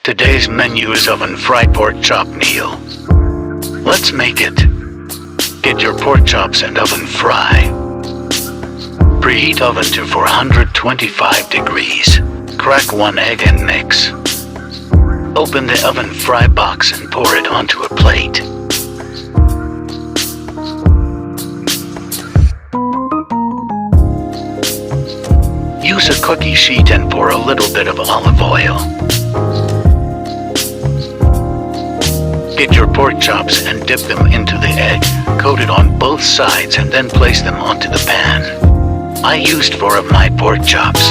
Today's menu is oven-fried pork chop meal. Let's make it. Get your pork chops and oven fry. Preheat oven to 425 degrees. Crack 1 egg and mix. Open the oven fry box and pour it onto a plate. Use a cookie sheet and pour a little bit of olive oil. Get your pork chops and dip them into the egg, coat it on both sides and then place them onto the pan. I used 4 of my pork chops.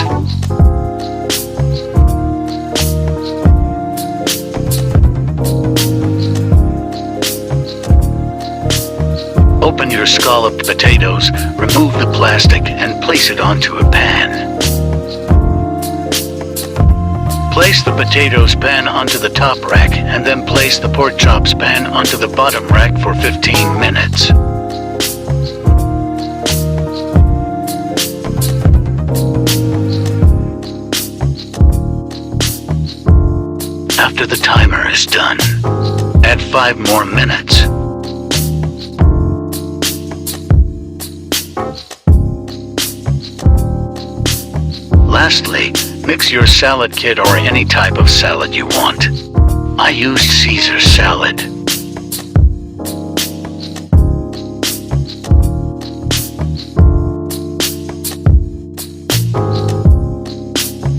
Open your scalloped potatoes, remove the plastic and place it onto a pan. Place the potatoes pan onto the top rack and then place the pork chops pan onto the bottom rack for 15 minutes. After the timer is done, add 5 more minutes. Lastly, mix your salad kit or any type of salad you want. I used Caesar salad.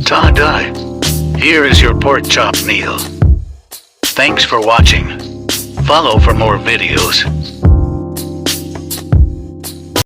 Ta-da! Here is your pork chop meal. Thanks for watching. Follow for more videos.